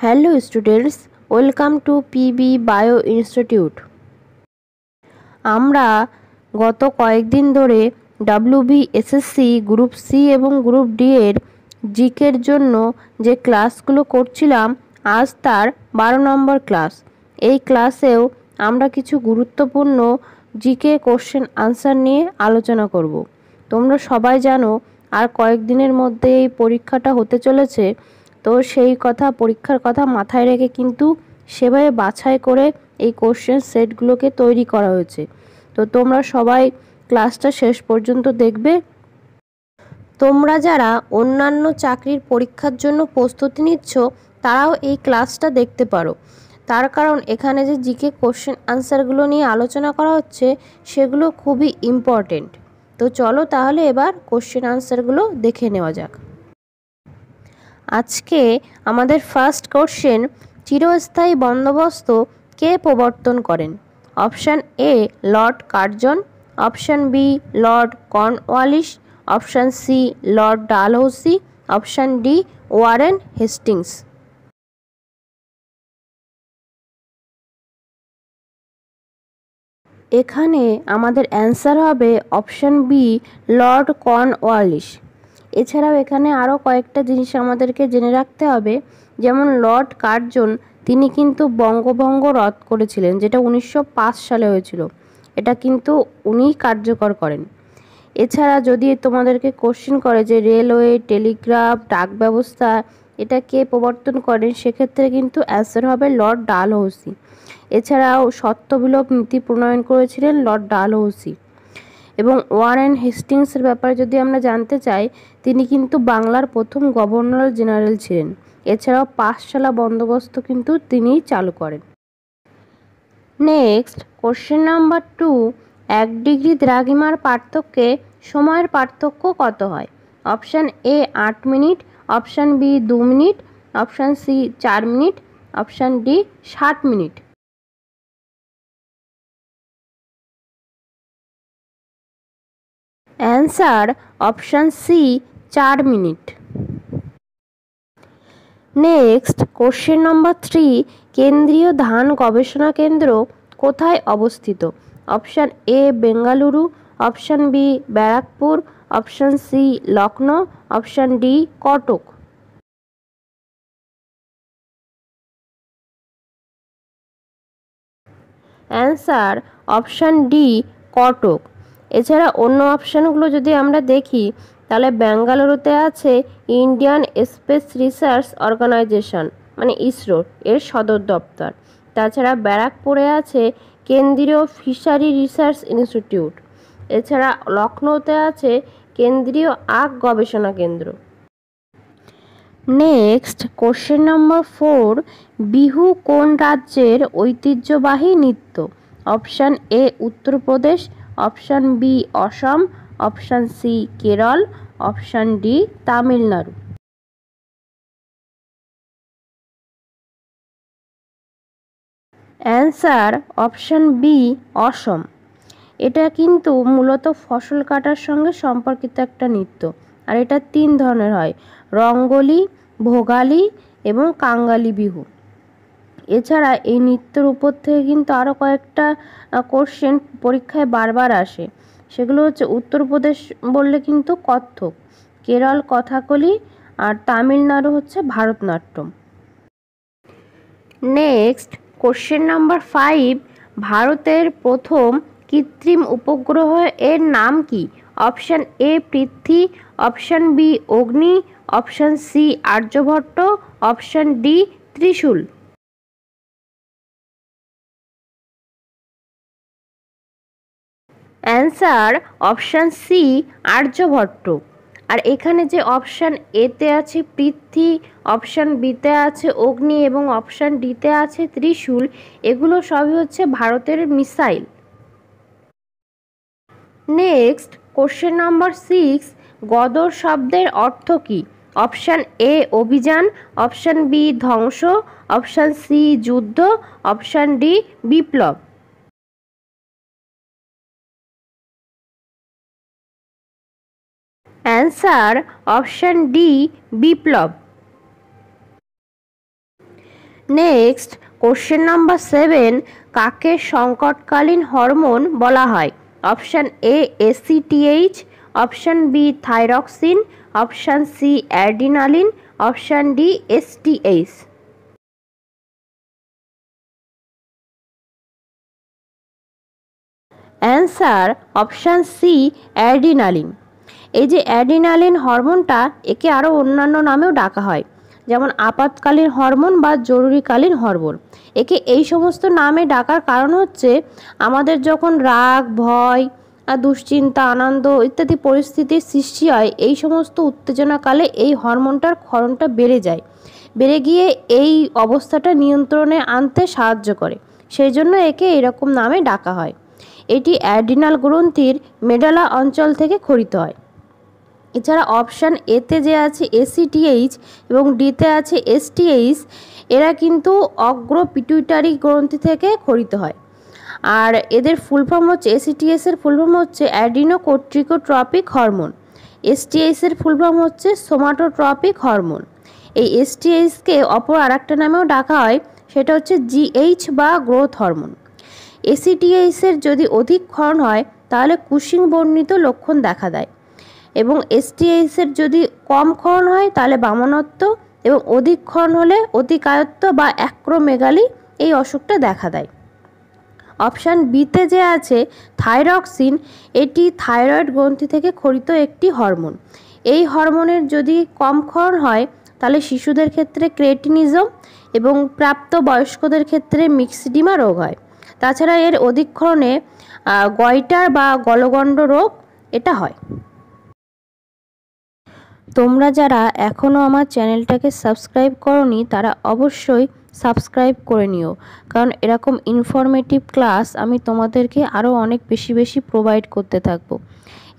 Hello students, welcome to PB bio institute. আমরা গত কয়েকদিন ধরে WBSSC গ্রুপ সি এবং গ্রুপ ডি এর জিকের জন্য যে ক্লাসগুলো করছিলাম, আজ তার 12 নম্বর ক্লাস। এই ক্লাসেও আমরা কিছু গুরুত্বপূর্ণ জিকে কোশ্চেন আনসার নিয়ে আলোচনা করব। তোমরা সবাই জানো আর কয়েকদিনের মধ্যে এই পরীক্ষাটা হতে চলেছে, তো সেই কথা, পরীক্ষার কথা মাথায় রেখে কিন্তু সেভাবে বাছাই করে এই কোশ্চেন সেটগুলোকে তৈরি করা হয়েছে। তো তোমরা সবাই ক্লাসটা শেষ পর্যন্ত দেখবে। তোমরা যারা অন্যান্য চাকরির পরীক্ষার জন্য প্রস্তুতি নিচ্ছ, তারাও এই ক্লাসটা দেখতে পারো। তার কারণ এখানে যে জিকে কোশ্চেন আনসারগুলো নিয়ে আলোচনা করা হচ্ছে, সেগুলো খুবই ইম্পর্টেন্ট। তো চলো তাহলে এবার কোশ্চেন আনসারগুলো দেখে নেওয়া যাক। আজকে আমাদের ফার্স্ট কোশ্চেন, চিরস্থায়ী বন্দোবস্ত কে প্রবর্তন করেন? Option A Lord Curzon, option B Lord Cornwallis, option C Lord Dalhousie, option D Warren Hastings. এখানে আমাদের অ্যান্সার হবে অপশান বি লর্ড কর্নওয়ালিস। এছাড়াও এখানে আরও কয়েকটা জিনিস আমাদেরকে জেনে রাখতে হবে, যেমন লর্ড কার্জন তিনি কিন্তু বঙ্গভঙ্গ রদ করেছিলেন, যেটা 1905 সালে হয়েছিল। এটা কিন্তু উনিই কার্যকর করেন। এছাড়া যদি তোমাদেরকে কোশ্চেন করে যে রেলওয়ে, টেলিগ্রাফ, ডাক ব্যবস্থা এটা কে প্রবর্তন করেন, সেক্ষেত্রে কিন্তু অ্যান্সার হবে লর্ড ডালহৌসি। এছাড়াও সত্যবিলোপ নীতি প্রণয়ন করেছিলেন লর্ড ডালহৌসি। এবং ওয়ারেন হেস্টিংসের ব্যাপারে যদি আমরা জানতে চাই, তিনি কিন্তু বাংলার প্রথম গভর্নর জেনারেল ছিলেন। এছাড়াও পাঠশালা বন্দোবস্ত কিন্তু তিনিই চালু করেন। নেক্সট কোশ্চেন নাম্বার 2, 1 ডিগ্রি দ্রাঘিমার পার্থক্যে সময়ের পার্থক্য কত হয়? Option A 8 minute, option B 2 minute, option C 4 minute, option D 60 minute. Answer option C 4 minute. Next question number 3, কেন্দ্রীয় ধান গবেষণা কেন্দ্র কোথায় অবস্থিত? Option A Bengaluru, option B Barrackpore, option C Lucknow, option D Cuttack. Answer option D Cuttack. এছাড়া অন্য অপশানগুলো যদি আমরা দেখি, তাহলে বেঙ্গালুরুতে আছে ইন্ডিয়ান স্পেস রিসার্চ অর্গানাইজেশন মানে ইসরো এর সদর দপ্তর। তাছাড়া ব্যারাকপুরে আছে কেন্দ্রীয় ফিশারি রিসার্চ ইনস্টিটিউট। এছাড়া লখনৌতে আছে কেন্দ্রীয় আখ গবেষণা কেন্দ্র। নেক্সট কোশ্চেন নম্বর 4, বিহু কোন রাজ্যের ঐতিহ্যবাহী নৃত্য? Option A Uttar Pradesh, option B Assam, option C Kerala, option D Tamil Nadu. Answer option B Assam. এটা কিন্তু মূলত ফসল কাটার সঙ্গে সম্পর্কিত একটা নৃত্য, আর এটা 3 ধরনের হয়: রঙ্গোলি, ভোগালী এবং কাঙ্গালি বিহু। এছাড়া এই নৃত্যের উপর থেকে কিন্তু আরও কয়েকটা কোশ্চেন পরীক্ষায় বারবার আসে। সেগুলো হচ্ছে উত্তরপ্রদেশ বললে কিন্তু কত্থক, কেরল কথাকলি, আর তামিলনাড়ু হচ্ছে ভারতনাট্যম। নেক্সট কোশ্চেন নাম্বার 5, ভারতের প্রথম কৃত্রিম উপগ্রহ এর নাম কি? Option A Prithvi, option B Agni, option C Aryabhata, option D Trishul. Answer option C Aryabhata. আর এখানে যে অপশান এতে আছে পৃথ্বী, অপশান বিতে আছে অগ্নি এবং অপশান ডিতে আছে ত্রিশূল, এগুলো সবই হচ্ছে ভারতের মিসাইল। নেক্সট কোশ্চেন নাম্বার 6, গদর শব্দের অর্থ কী? অপশান এ অভিযান, অপশান বি ধ্বংস, অপশান সি যুদ্ধ, অপশান ডি বিপ্লব। অ্যান্সার অপশান ডি বিপ্লব। নেক্সট কোশ্চেন নাম্বার 7, কাকে সংকটকালীন হরমোন বলা হয়? Option A ACTH, option B thyroxine, option C adrenaline, option D STH. Answer option C adrenaline. এই যে অ্যাড্রিনালিন হরমোনটা, একে আরও অন্যান্য নামেও ডাকা হয়, যেমন আপাতকালীন হরমোন বা জরুরিকালীন হরমোন। একে এই সমস্ত নামে ডাকার কারণ হচ্ছে আমাদের যখন রাগ, ভয়, দুশ্চিন্তা, আনন্দ ইত্যাদি পরিস্থিতির সৃষ্টি হয়, এই সমস্ত উত্তেজনাকালে এই হরমোনটার ক্ষরণটা বেড়ে যায়, বেড়ে গিয়ে এই অবস্থাটা নিয়ন্ত্রণে আনতে সাহায্য করে, সেই জন্য একে এরকম নামে ডাকা হয়। এটি অ্যাড্রিনাল গ্রন্থির মেডালা অঞ্চল থেকে ক্ষরিত হয়। এছাড়া অপশান এতে যে আছে এসিটিএইচ এবং ডিতে আছে এসটিএইচ, এরা কিন্তু অগ্র পিটুইটারি গ্রন্থি থেকে ক্ষরিত হয়। আর এদের ফুল ফর্ম হচ্ছে, এসিটিএস এর ফুল ফর্ম হচ্ছে অ্যাডিনোকোট্রিকোট্রপিক হরমোন, এসটিএইচ এর ফুল ফর্ম হচ্ছে সোমাটোট্রপিক হরমোন। এই এসটিএইচকে অপর আরেকটা নামেও ডাকা হয়, সেটা হচ্ছে জিএইচ বা গ্রোথ হরমোন। এসিটিএইচ এর যদি অধিক ক্ষরণ হয় তাহলে কুশিং বর্ণিত লক্ষণ দেখা দেয়, এবং এসটিএইচ এর যদি কম ক্ষরণ হয় তাহলে বামনত্ব, এবং অধিক ক্ষরণ হলে অতিকায়ত্ব বা অ্যাক্রোমেগালি এই অসুখটা দেখা দেয়। অপশান বিতে যে আছে থাইরক্সিন, এটি থাইরয়েড গ্রন্থি থেকে ক্ষরিত একটি হরমোন। এই হরমোনের যদি কম ক্ষরণ হয় তাহলে শিশুদের ক্ষেত্রে ক্রেটিনিজম এবং প্রাপ্ত বয়স্কদের ক্ষেত্রে মিক্সডিমা রোগ হয়। তাছাড়া এর অধিক ক্ষরণে গয়টার বা গলগণ্ড রোগ এটা হয়। তোমরা যারা এখনও আমার চ্যানেলটাকে সাবস্ক্রাইব করোনি তারা অবশ্যই সাবস্ক্রাইব করে নিও, কারণ এরকম ইনফরমেটিভ ক্লাস আমি তোমাদেরকে আরও অনেক বেশি বেশি প্রোভাইড করতে থাকবো।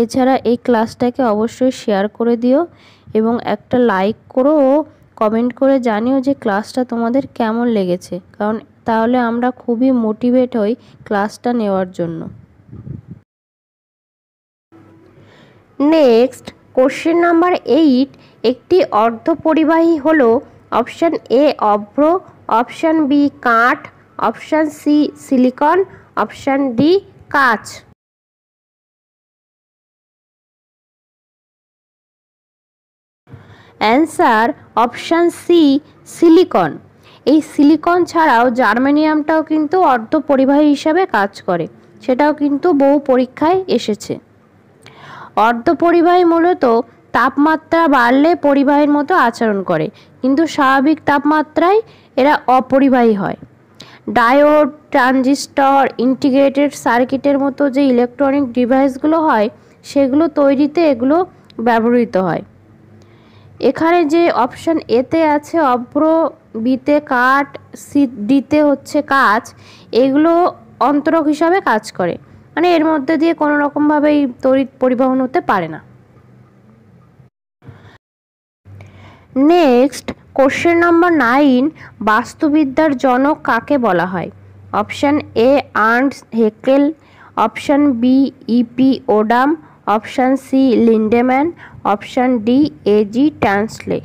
এছাড়া এই ক্লাসটাকে অবশ্যই শেয়ার করে দিও এবং একটা লাইক করো ও কমেন্ট করে জানিও যে ক্লাসটা তোমাদের কেমন লেগেছে, কারণ তাহলে আমরা খুবই মোটিভেট হই ক্লাসটা নেওয়ার জন্য। নেক্সট কোশ্চেন নাম্বার 8, একটি অর্ধপরিবাহী হলো অপশান এ অভ্র, অপশান বি কাঠ, option C silicon, option D কাঁচ। Answer option C silicon. এই সিলিকন ছাড়াও জার্মেনিয়ামটাও কিন্তু অর্ধপরিবাহী হিসাবে কাজ করে, সেটাও কিন্তু বহু পরীক্ষায় এসেছে। অর্ধপরিবাহী মূলত তাপমাত্রা বাড়লে পরিবাহীর মতো আচরণ করে, কিন্তু স্বাভাবিক তাপমাত্রায় এরা অপরিবাহী হয়। ডায়োড, ট্রানজিস্টর, ইন্টিগ্রেটেড সার্কিটের মতো যে ইলেকট্রনিক ডিভাইসগুলো হয় সেগুলো তৈরিতে এগুলো ব্যবহৃত হয়। এখানে যে অপশান এতে আছে অভ্র, বিতে কাঠ, সি ডিতে হচ্ছে কাঁচ, এগুলো অন্তরক হিসাবে কাজ করে, মানে এর মধ্যে দিয়ে কোনো রকমভাবেই তড়িৎ পরিবহন হতে পারে না। নেক্সট কোশ্চেন নাম্বার 9, বাস্তুবিদ্যার জনক কাকে বলা হয়? Option A Ernst Haeckel, option B EP Odum, option C Lindeman, option D AG Tansley.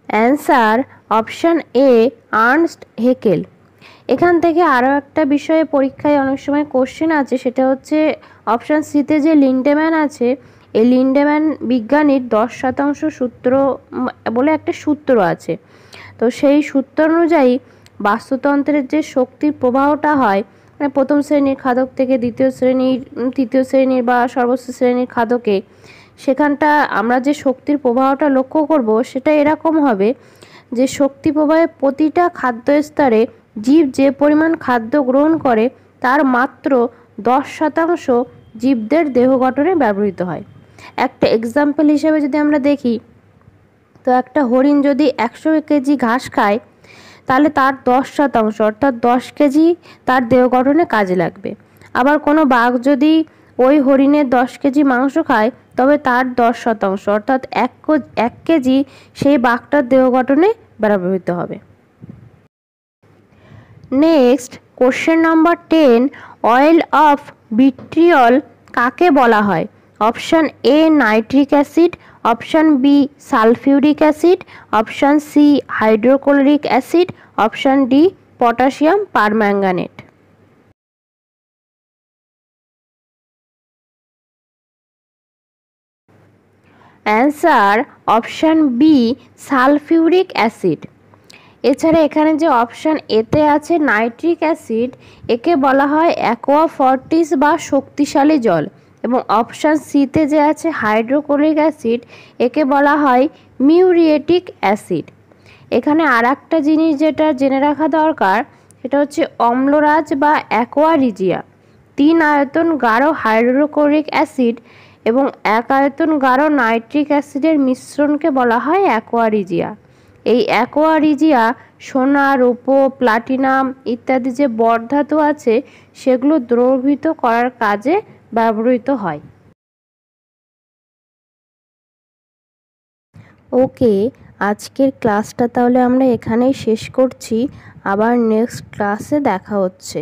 Answer option A Ernst Haeckel. এখান থেকে আরও একটা বিষয়ে পরীক্ষায় অনেক সময় কোশ্চেন আছে, সেটা হচ্ছে অপশান সিতে যে লিন্ডেম্যান আছে, এই লিন্ডেম্যান বিজ্ঞানীর 10% সূত্র বলে একটা সূত্র আছে। তো সেই সূত্র অনুযায়ী বাস্তুতন্ত্রের যে শক্তির প্রবাহটা হয়, মানে প্রথম শ্রেণীর খাদক থেকে দ্বিতীয় শ্রেণীর, তৃতীয় শ্রেণীর বা সর্বোচ্চ শ্রেণীর খাদকে, সেখানটা আমরা যে শক্তির প্রবাহটা লক্ষ্য করব সেটা এরকম হবে যে শক্তি প্রবাহের প্রতিটা খাদ্য স্তরে জীব যে পরিমাণ খাদ্য গ্রহণ করে তার মাত্র 10% জীবদের দেহ গঠনে ব্যবহৃত হয়। একটা এক্সাম্পল হিসেবে যদি আমরা দেখি, তো একটা হরিণ যদি 100 কেজি ঘাস খায় তাহলে তার 10% অর্থাৎ 10 কেজি তার দেহ গঠনে কাজে লাগবে। আবার কোনো বাঘ যদি ওই হরিণের 10 কেজি মাংস খায় তবে তার 10% অর্থাৎ 1 কেজি সেই বাঘটার দেহ গঠনে ব্যবহৃত হবে। Next question number 10, oil of vitriol কাকে বলা হয়? Option A nitric acid, option B sulphuric acid, option C hydrochloric acid, option D potassium permanganate. Answer option B sulphuric acid. এছাড়া এখানে যে অপশান এতে আছে নাইট্রিক অ্যাসিড, একে বলা হয় অ্যাকোয়া ফর্টিস বা শক্তিশালী জল, এবং অপশান সিতে যে আছে হাইড্রোক্লোরিক অ্যাসিড, একে বলা হয় মিউরিয়েটিক অ্যাসিড। এখানে আর একটা জিনিস যেটা জেনে রাখা দরকার, সেটা হচ্ছে অম্লরাজ বা অ্যাকোয়ারিজিয়া 3 আয়তন গাঢ় হাইড্রোক্লোরিক অ্যাসিড এবং 1 আয়তন গাঢ় নাইট্রিক অ্যাসিডের মিশ্রণকে বলা হয় অ্যাকোয়ারিজিয়া। এই অ্যাকোয়ারিজিয়া সোনা, রূপো, প্লাটিনাম ইত্যাদি যে বরধাতু আছে সেগুলো দ্রবীভূত করার কাজে ব্যবহৃত হয়। ওকে, আজকের ক্লাসটা তাহলে আমরা এখানেই শেষ করছি। আবার নেক্সট ক্লাসে দেখা হচ্ছে।